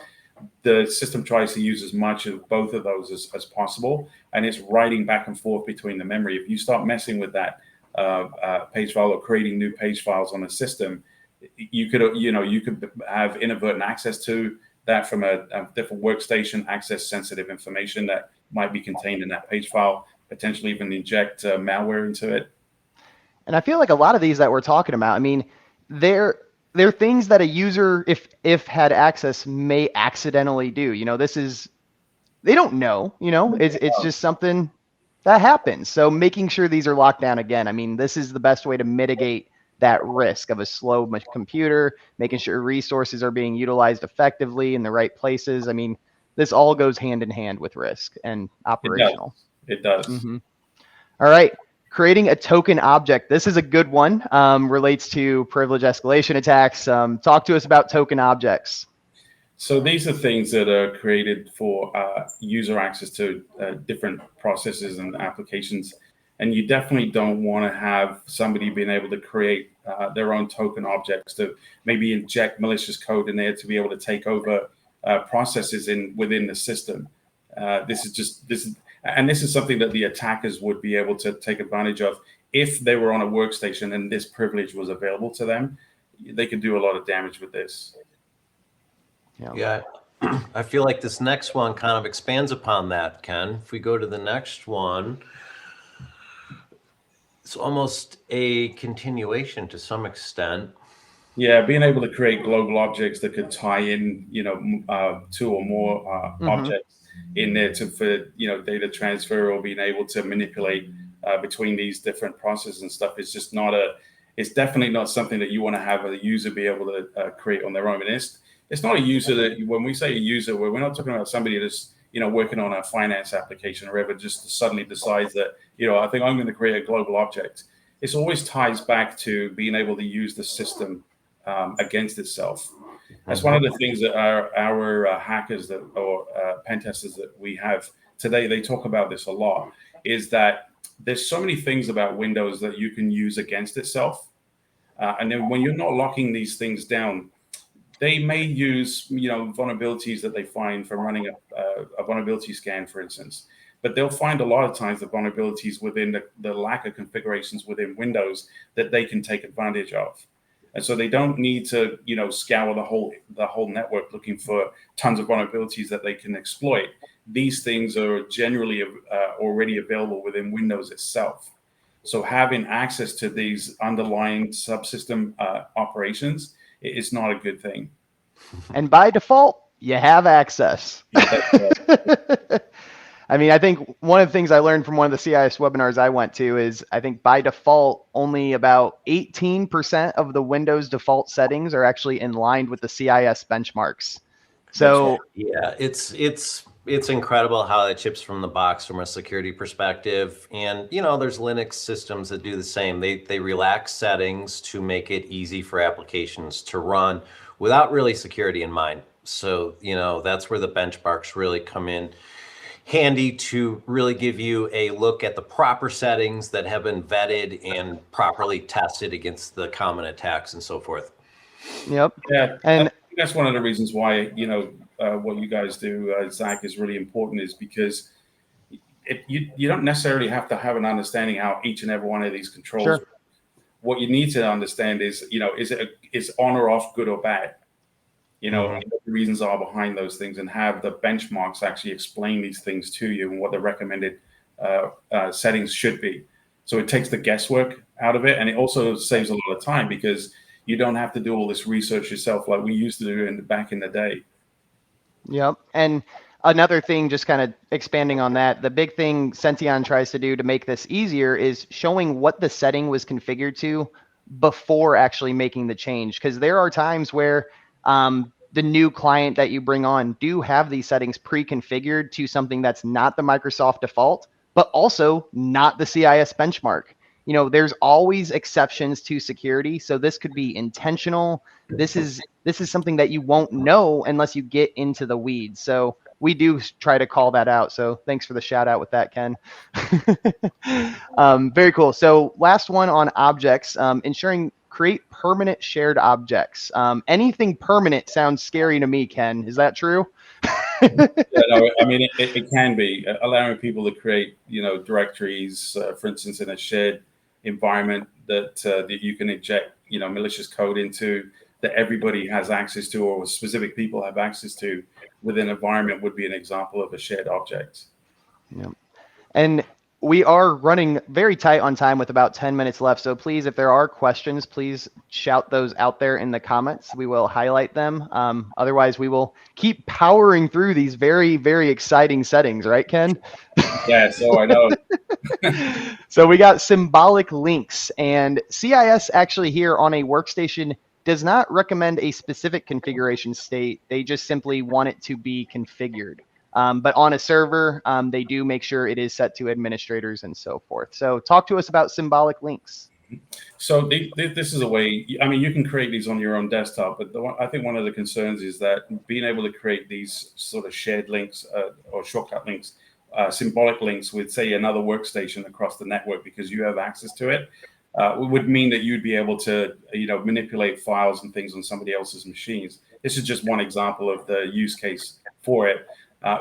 the system tries to use as much of both of those as possible, and it's writing back and forth between the memory. If you start messing with that page file or creating new page files on a system, you could have inadvertent access to that from a different workstation, access sensitive information that might be contained in that page file, potentially even inject malware into it. And I feel like a lot of these that we're talking about, I mean, they're things that a user, if had access, may accidentally do. They don't know. It's just something that happens. So making sure these are locked down again, I mean, this is the best way to mitigate that risk of a slow computer, making sure resources are being utilized effectively in the right places. I mean, this all goes hand in hand with risk and operational. It does. Mm-hmm. All right. Creating a token object. This is a good one. Relates to privilege escalation attacks. Talk to us about token objects. So these are things that are created for user access to different processes and applications. And you definitely don't want to have somebody being able to create their own token objects to maybe inject malicious code in there to be able to take over processes within the system. This is something that the attackers would be able to take advantage of if they were on a workstation and this privilege was available to them. They could do a lot of damage with this. Yeah, I feel like this next one kind of expands upon that, Ken. If we go to the next one, it's almost a continuation to some extent. Yeah, being able to create global objects that could tie in, two or more objects in there for data transfer, or being able to manipulate between these different processes and stuff. It's just it's definitely not something that you want to have a user be able to create on their own. And it's not a user that, when we say a user, we're not talking about somebody that's working on a finance application or ever just suddenly decides that I think I'm going to create a global object. It always ties back to being able to use the system against itself. That's one of the things that our hackers or pen testers that we have today, they talk about this a lot, is that there's so many things about Windows that you can use against itself. And then when you're not locking these things down, they may use vulnerabilities that they find from running a vulnerability scan, for instance. But they'll find a lot of times the vulnerabilities within the lack of configurations within Windows that they can take advantage of. And so they don't need to scour the whole network looking for tons of vulnerabilities that they can exploit. These things are generally already available within Windows itself. So having access to these underlying subsystem operations is not a good thing. And by default, you have access. I mean, I think one of the things I learned from one of the CIS webinars I went to is I think by default, only about 18% of the Windows default settings are actually in line with the CIS benchmarks. So yeah, it's incredible how it ships from the box from a security perspective. And there's Linux systems that do the same. They relax settings to make it easy for applications to run without really security in mind. So that's where the benchmarks really come in handy to really give you a look at the proper settings that have been vetted and properly tested against the common attacks and so forth. Yep. Yeah, and that's one of the reasons why what you guys do, Zach, is really important, is because you don't necessarily have to have an understanding how each and every one of these controls. Sure. What you need to understand is is on or off, good or bad. What the reasons are behind those things, and have the benchmarks actually explain these things to you and what the recommended settings should be. So it takes the guesswork out of it, and it also saves a lot of time because you don't have to do all this research yourself like we used to do back in the day. Yep. And another thing, just kind of expanding on that, the big thing Senteon tries to do to make this easier is showing what the setting was configured to before actually making the change. Because there are times where the new client that you bring on do have these settings pre-configured to something that's not the Microsoft default, but also not the CIS benchmark. There's always exceptions to security. So this could be intentional. This is something that you won't know unless you get into the weeds. So we do try to call that out. So thanks for the shout out with that, Ken. Very cool. So last one on objects, ensuring create permanent shared objects. Anything permanent sounds scary to me, Ken. Is that true? No, I mean, it can be allowing people to create, directories, for instance, in a shared environment that you can inject, malicious code into, that everybody has access to, or specific people have access to within an environment, would be an example of a shared object. Yeah. And we are running very tight on time with about 10 minutes left. So please, if there are questions, please shout those out there in the comments. We will highlight them. Otherwise, we will keep powering through these very, very exciting settings, right, Ken? Yeah, so I know. So we got symbolic links, and CIS actually here on a workstation does not recommend a specific configuration state. They just simply want it to be configured. But on a server, they do make sure it is set to administrators and so forth. So talk to us about symbolic links. So this is a way, I mean, you can create these on your own desktop, but I think one of the concerns is that being able to create these sort of shared links or shortcut links, symbolic links with, say, another workstation across the network because you have access to it, would mean that you'd be able to, manipulate files and things on somebody else's machines. This is just one example of the use case for it.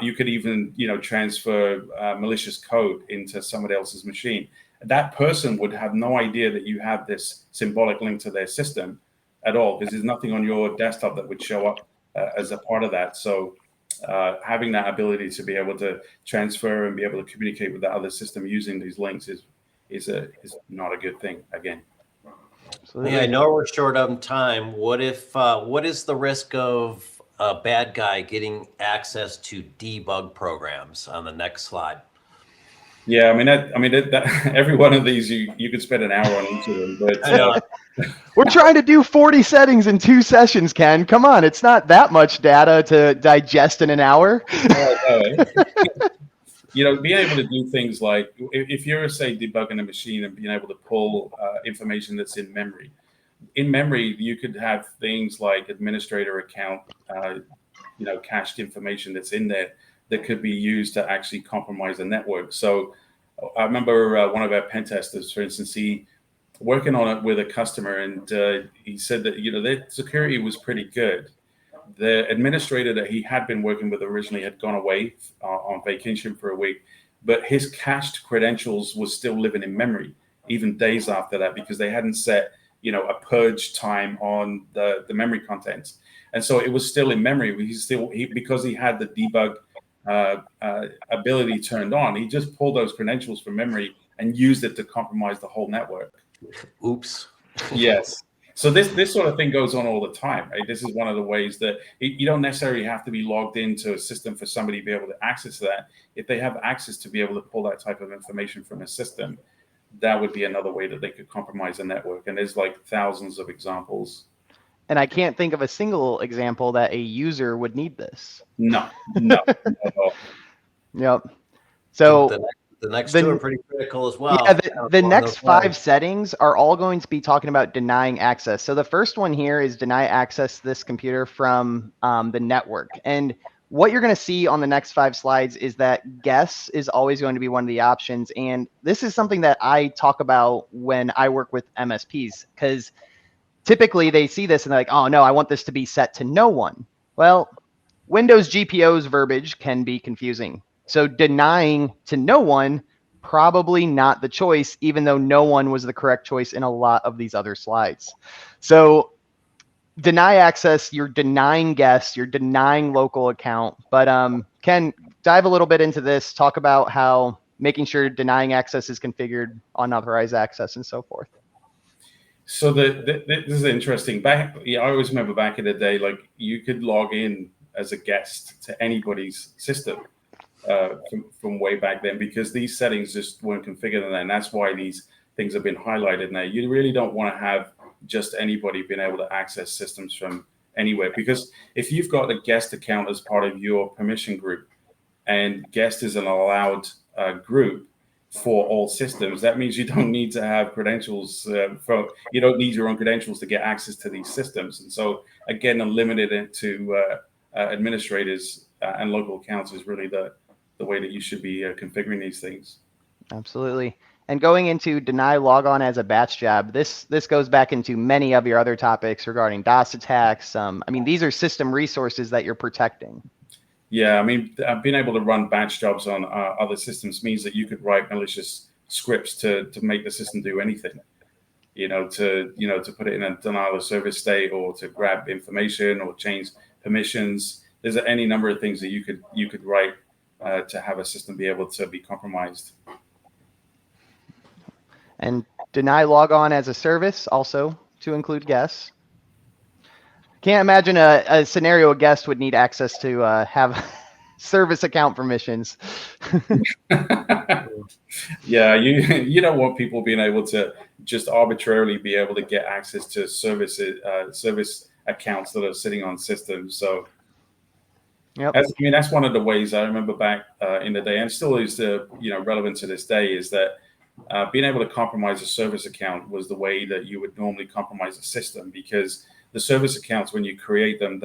You could even, transfer malicious code into somebody else's machine. That person would have no idea that you have this symbolic link to their system at all, because there's nothing on your desktop that would show up as a part of that. So having that ability to be able to transfer and be able to communicate with the other system using these links is not a good thing, again. Absolutely. Yeah, I know we're short on time. What is the risk of a bad guy getting access to debug programs on the next slide? Yeah, every one of these you could spend an hour on each of them. But we're trying to do 40 settings in 2 sessions, Ken. Come on, it's not that much data to digest in an hour. Being able to do things like if you're, say, debugging a machine and being able to pull information that's in memory. In memory, you could have things like administrator account, cached information that's in there that could be used to actually compromise the network. So I remember one of our pen testers, for instance, he working on it with a customer, and he said that their security was pretty good. The administrator that he had been working with originally had gone away on vacation for a week, but his cached credentials was still living in memory, even days after that, because they hadn't set a purge time on the memory contents. And so it was still in memory. Because he had the debug ability turned on, he just pulled those credentials from memory and used it to compromise the whole network. Oops. Yes. So this sort of thing goes on all the time, right? This is one of the ways that you don't necessarily have to be logged into a system for somebody to be able to access that. If they have access to be able to pull that type of information from a system, that would be another way that they could compromise a network. And there's like thousands of examples. And I can't think of a single example that a user would need this. No, not at all. Yep. So the next two are pretty critical as well. Yeah, the next 5 settings are all going to be talking about denying access. So the first one here is deny access this computer from the network. And what you're going to see on the next 5 slides is that guess is always going to be one of the options. And this is something that I talk about when I work with MSPs, because typically they see this and they're like, oh no, I want this to be set to no one. Well, Windows GPO's verbiage can be confusing. So denying to no one, probably not the choice, even though no one was the correct choice in a lot of these other slides. So deny access, you're denying guests, you're denying local account. But Ken, dive a little bit into this, talk about how making sure denying access is configured, unauthorized access, and so forth. So this is interesting. I always remember back in the day, like you could log in as a guest to anybody's system from way back then, because these settings just weren't configured, and that's why these things have been highlighted now. You really don't want to have just anybody being able to access systems from anywhere, because if you've got a guest account as part of your permission group, and guest is an allowed group for all systems, that means you don't need to have credentials you don't need your own credentials to get access to these systems. And so again, limited it to administrators and local accounts is really the way that you should be configuring these things. Absolutely. And going into deny logon as a batch job, this goes back into many of your other topics regarding DOS attacks. These are system resources that you're protecting. Yeah, being able to run batch jobs on other systems means that you could write malicious scripts to make the system do anything. To put it in a denial of service state, or to grab information, or change permissions. There's any number of things that you could write to have a system be able to be compromised. And deny logon as a service, also to include guests. Can't imagine a scenario a guest would need access to have service account permissions. Yeah, you don't want people being able to just arbitrarily be able to get access to service accounts that are sitting on systems. So Yep. I mean, that's one of the ways I remember back in the day, and still is relevant to this day, is that being able to compromise a service account was the way that you would normally compromise a system, because the service accounts, when you create them,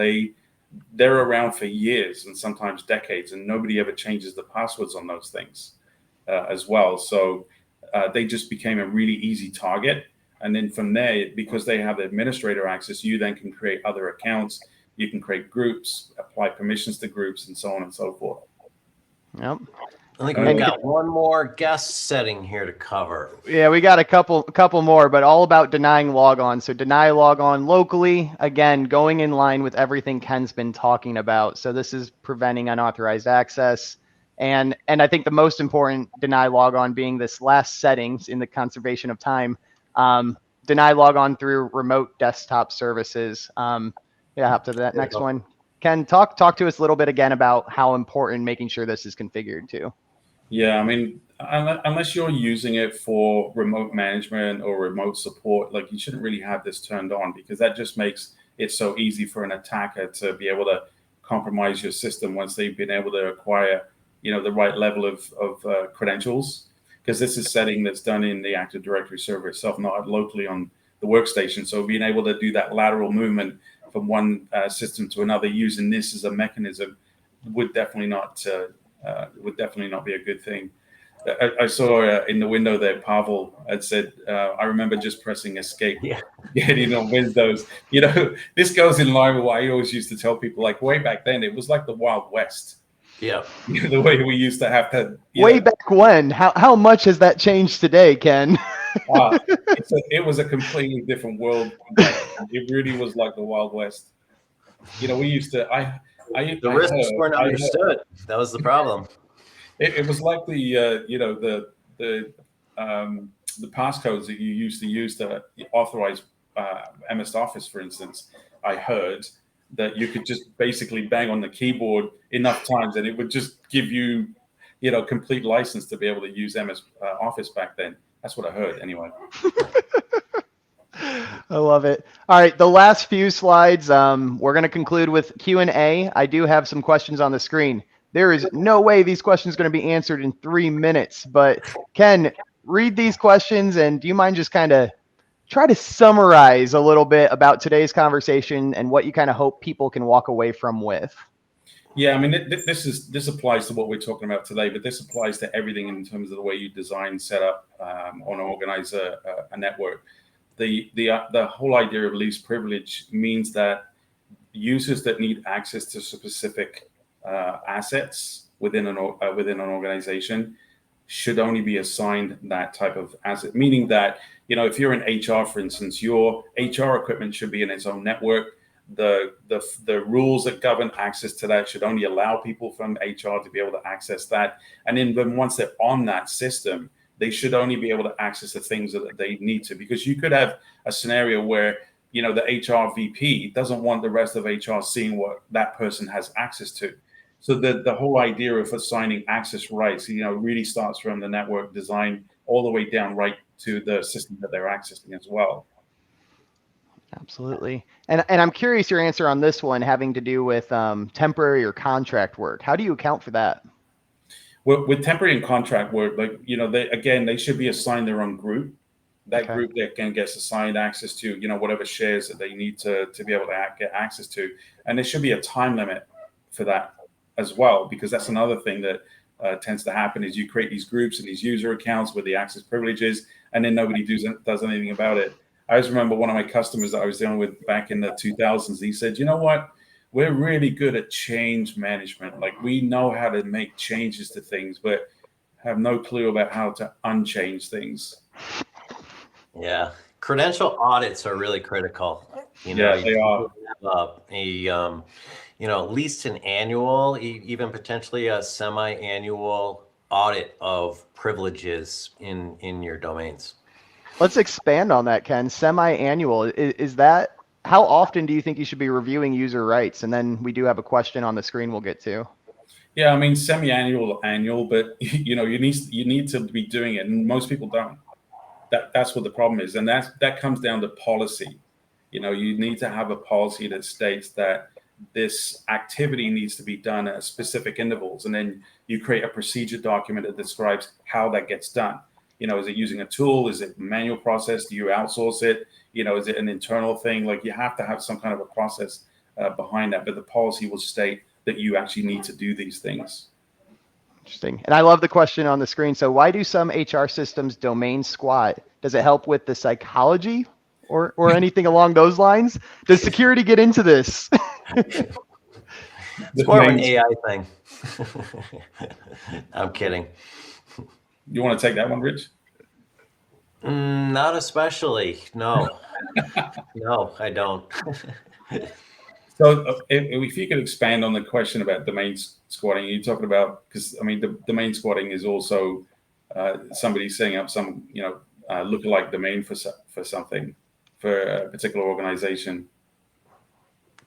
they're around for years and sometimes decades, and nobody ever changes the passwords on those things as well. So they just became a really easy target. And then from there, because they have the administrator access, you then can create other accounts. You can create groups, apply permissions to groups, and so on and so forth. Yep. I think we've got one more guest setting here to cover. Yeah, we got a couple more, but all about denying logon. So deny logon locally, again, going in line with everything Ken's been talking about. So this is preventing unauthorized access. And I think the most important deny logon being this last settings in the conservation of time, deny logon through remote desktop services. Yeah, up to that next one. Ken, talk to us a little bit again about how important making sure this is configured too. Yeah, I mean, unless you're using it for remote management or remote support, like, you shouldn't really have this turned on, because that just makes it so easy for an attacker to be able to compromise your system once they've been able to acquire, the right level of credentials, because this is setting that's done in the Active Directory server itself, not locally on the workstation. So being able to do that lateral movement from one system to another using this as a mechanism would definitely not be a good thing. I saw in the window there, Pavel had said, I remember just pressing escape, getting on Windows. This goes in line with what I always used to tell people, like, way back then, it was like the Wild West. Yeah. The way we used to have to. Way back when? How much has that changed today, Ken? It was a completely different world. It really was like the Wild West. We used to. The risks weren't understood. That was the problem. It was like the passcodes that you used to use to authorize MS Office, for instance. I heard that you could just basically bang on the keyboard enough times and it would just give you, complete license to be able to use MS Office back then. That's what I heard anyway. I love it. All right, the last few slides, we're going to conclude with Q&A. I do have some questions on the screen. There is no way these questions are going to be answered in 3 minutes, but Ken, read these questions, and do you mind just kind of try to summarize a little bit about today's conversation and what you kind of hope people can walk away from with? Yeah, I mean, this applies to what we're talking about today, but this applies to everything in terms of the way you design, set up, or organize a network. The whole idea of least privilege means that users that need access to specific assets within an organization should only be assigned that type of asset. Meaning that, if you're in HR, for instance, your HR equipment should be in its own network. The rules that govern access to that should only allow people from HR to be able to access that. And then once they're on that system, they should only be able to access the things that they need to, because you could have a scenario where, the HR VP doesn't want the rest of HR seeing what that person has access to. So the whole idea of assigning access rights, really starts from the network design all the way down right to the system that they're accessing as well. Absolutely. And I'm curious your answer on this one, having to do with temporary or contract work. How do you account for that? With temporary and contract work, like, they should be assigned their own group. That group that gets assigned access to, whatever shares that they need to be able to get access to. And there should be a time limit for that as well, because that's another thing that tends to happen is you create these groups and these user accounts with the access privileges, and then nobody does anything about it. I always remember one of my customers that I was dealing with back in the 2000s. He said, "You know what? We're really good at change management. Like, we know how to make changes to things, but have no clue about how to unchange things." Yeah, credential audits are really critical. Yeah, they are. At least an annual, even potentially a semi-annual audit of privileges in your domains. Let's expand on that, Ken. Semi-annual, is that, how often do you think you should be reviewing user rights? And then we do have a question on the screen we'll get to. Yeah, I mean, semi-annual, annual, but you know, you need to be doing it, and most people don't. That's what the problem is, and that comes down to policy. You know, you need to have a policy that states that this activity needs to be done at specific intervals, and then you create a procedure document that describes how that gets done. You know, is it using a tool? Is it a manual process? Do you outsource it? You know, is it an internal thing? Like, you have to have some kind of a process behind that, but the policy will state that you actually need to do these things. Interesting. And I love the question on the screen. So why do some HR systems domain squat? Does it help with the psychology or anything along those lines? Does security get into this? It's more of an AI thing. I'm kidding. You want to take that one, Rich? Not especially. No. No, I don't. So if you could expand on the question about domain squatting, you're talking about, because I mean, the domain squatting is also somebody setting up some, you know, lookalike domain for something, for a particular organization.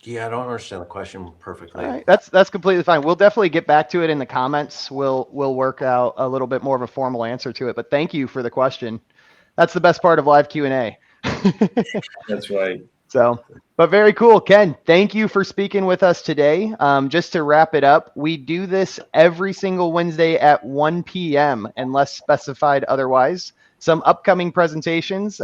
Yeah, I don't understand the question perfectly. All right, that's completely fine. We'll definitely get back to it in the comments. We'll work out a little bit more of a formal answer to it. But thank you for the question. That's the best part of live Q&A. That's right. So, but very cool. Ken, thank you for speaking with us today. Just to wrap it up, we do this every single Wednesday at 1 p.m. unless specified otherwise. Some upcoming presentations.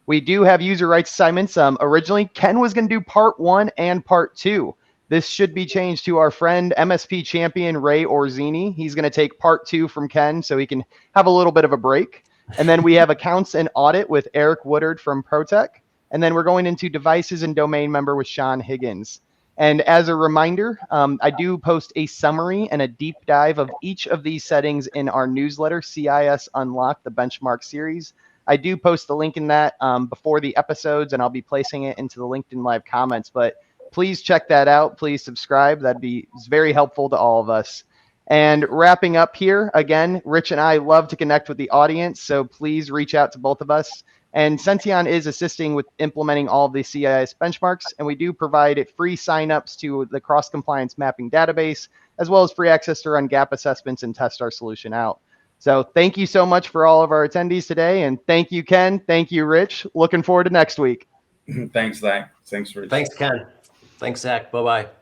We do have user rights assignments. Originally, Ken was going to do part 1 and part 2. This should be changed to our friend MSP champion Ray Orzini. He's going to take part 2 from Ken so he can have a little bit of a break. And then we have accounts and audit with Eric Woodard from ProTech. And then we're going into devices and domain member with Sean Higgins. And as a reminder, I do post a summary and a deep dive of each of these settings in our newsletter, CIS Unlock, the benchmark series. I do post the link in that before the episodes, and I'll be placing it into the LinkedIn Live comments. But please check that out. Please subscribe. That'd be very helpful to all of us. And wrapping up here, again, Rich and I love to connect with the audience, so please reach out to both of us. And Senteon is assisting with implementing all of the CIS benchmarks, and we do provide free signups to the cross-compliance mapping database, as well as free access to run gap assessments and test our solution out. So thank you so much for all of our attendees today, and thank you, Ken. Thank you, Rich. Looking forward to next week. Thanks, Zach. Thanks, Rich. Thanks, Ken. Thanks, Zach. Bye-bye.